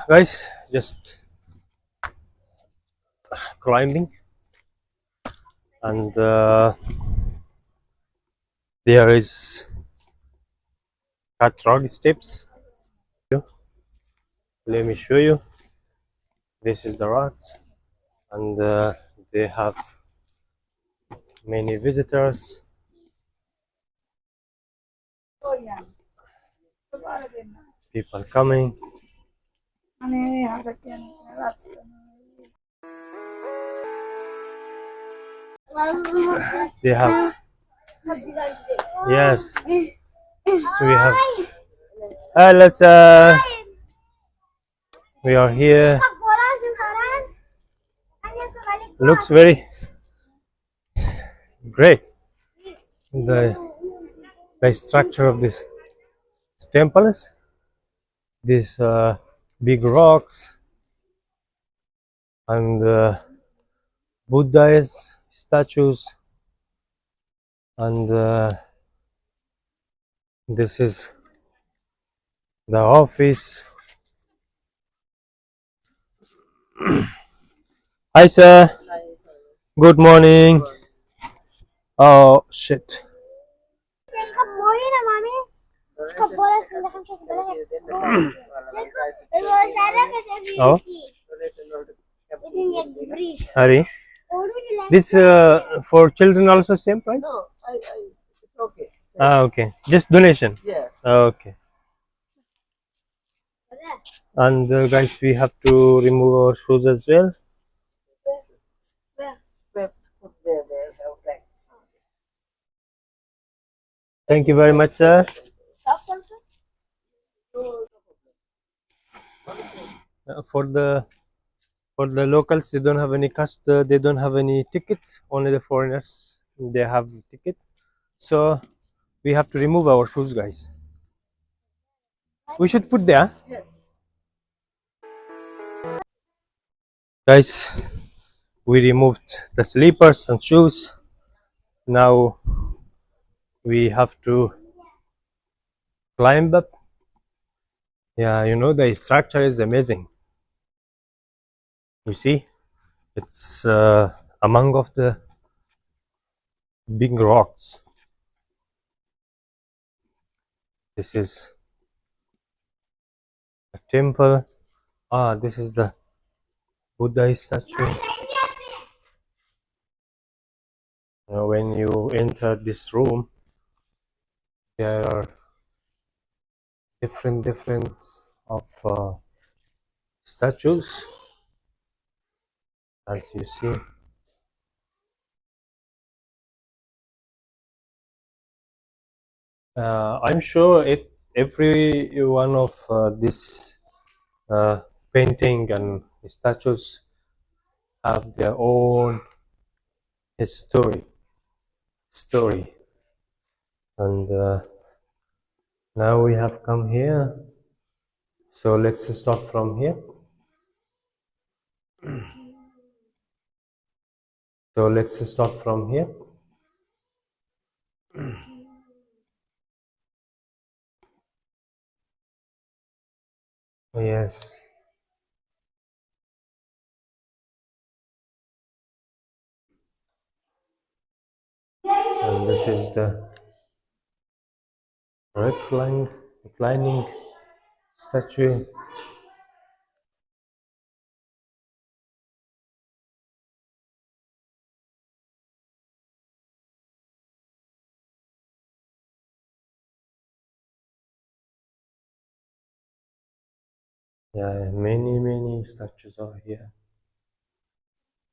guys, just climbing, and there is cut rock steps. Let me show you. This is the rock, and they have many visitors. People coming. They have, yes. So we have, hello sir. We are here. Looks very great. The structure of this temples, these big rocks, and Buddha's statues, and this is the office. Hi sir. Good morning. Oh shit. Oh. Hari. This for children also same price? No, it's okay. Ah, okay. Just donation. Yeah. Okay. And guys, we have to remove our shoes as well. Thank you very much, sir. For the locals, they don't have any they don't have any tickets. Only the foreigners, they have tickets. So we have to remove our shoes, guys. We should put there. Yes. Guys, we removed the slippers and shoes. Now we have to climb up. Yeah, you know, the structure is amazing. You see, it's among of the big rocks. This is a temple. Ah, this is the Buddha statue. When you enter this room, there are different of statues, as you see. I'm sure every one of this painting and statues have their own story, and now we have come here, so let's start from here. So let's start from here. Yes. And this is the reclining statue. Yeah, many statues are here.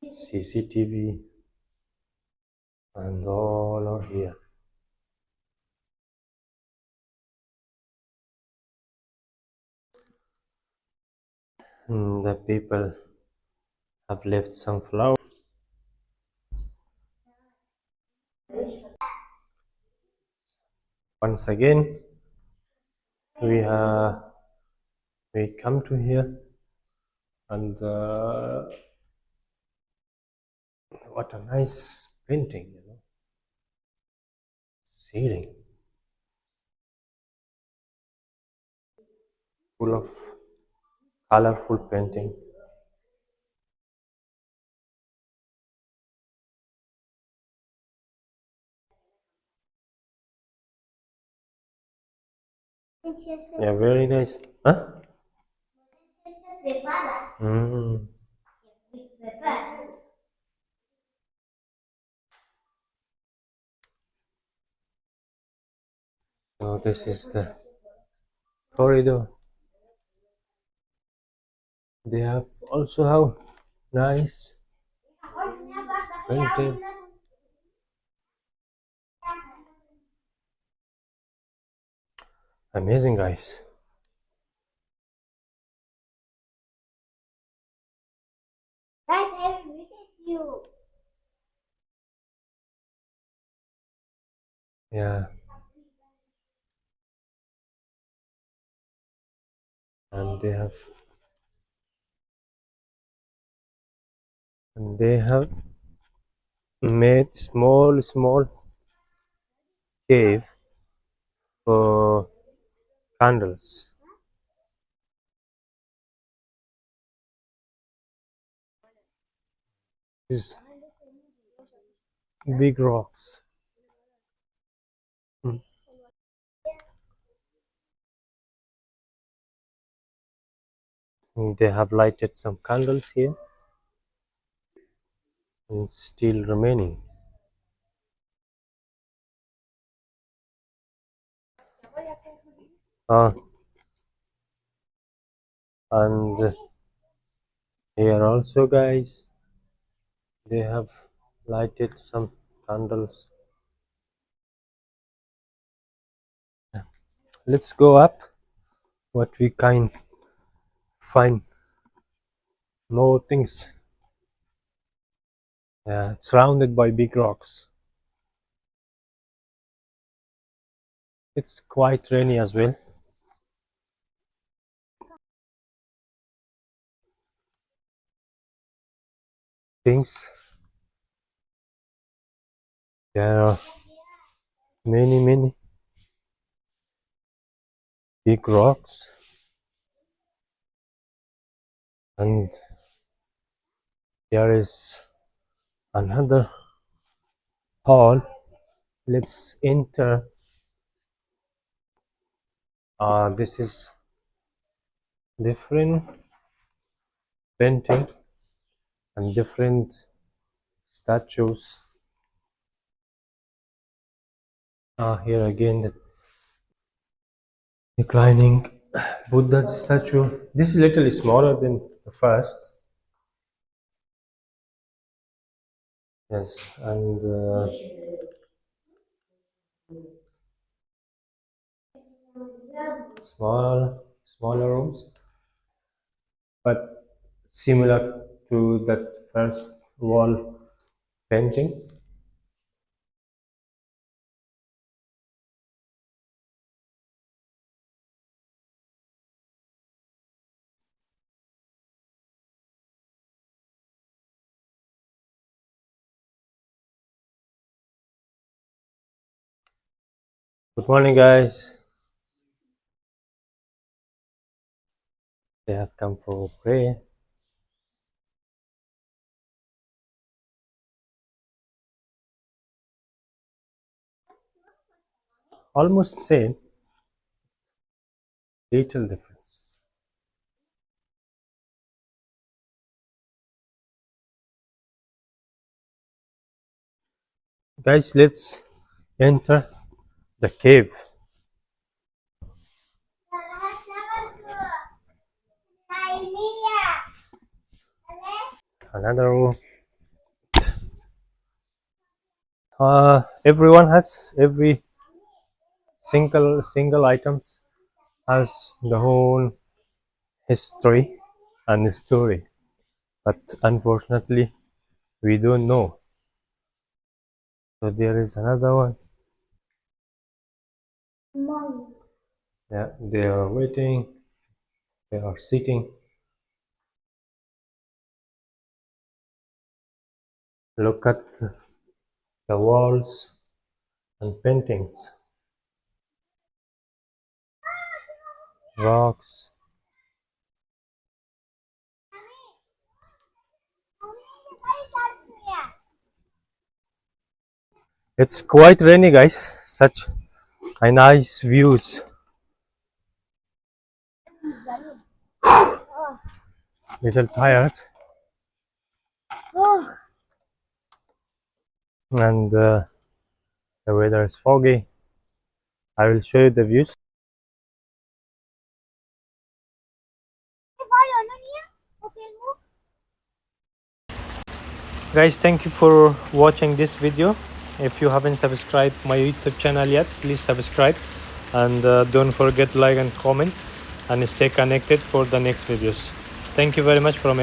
CCTV and all are here. And the people have left some flowers. Once again, we come to here, and what a nice painting, you know. Ceiling full of colorful painting. Yeah, very nice. Huh? So this is the corridor. They have also have nice painting. Amazing, guys. Guys, I will visit you. Yeah. And they have made small cave for candles. These big rocks. And they have lighted some candles here and still remaining. And here also, guys, they have lighted some candles. Let's go up what we can find more things. Yeah, it's surrounded by big rocks. It's quite rainy as well. Things. There are many big rocks, and there is another hall. Let's enter. This is different painting and different statues. Here again the reclining Buddha statue. This is a little smaller than the first. Yes, and smaller rooms, but similar to that first wall painting. Good morning, guys. They have come for prayer. Almost same, little difference. Guys, let's enter the cave. Another room. Everyone has every single items has the whole history and story, but unfortunately we don't know. So there is another one. Mom. Yeah, they are waiting, they are sitting. Look at the walls and paintings, rocks. It's quite rainy, guys. Such a nice views. Little tired, Oh, and the weather is foggy. I will show you the views. Guys, thank you for watching this video. If you haven't subscribed my YouTube channel yet, please subscribe, and don't forget to like and comment, and stay connected for the next videos. Thank you very much from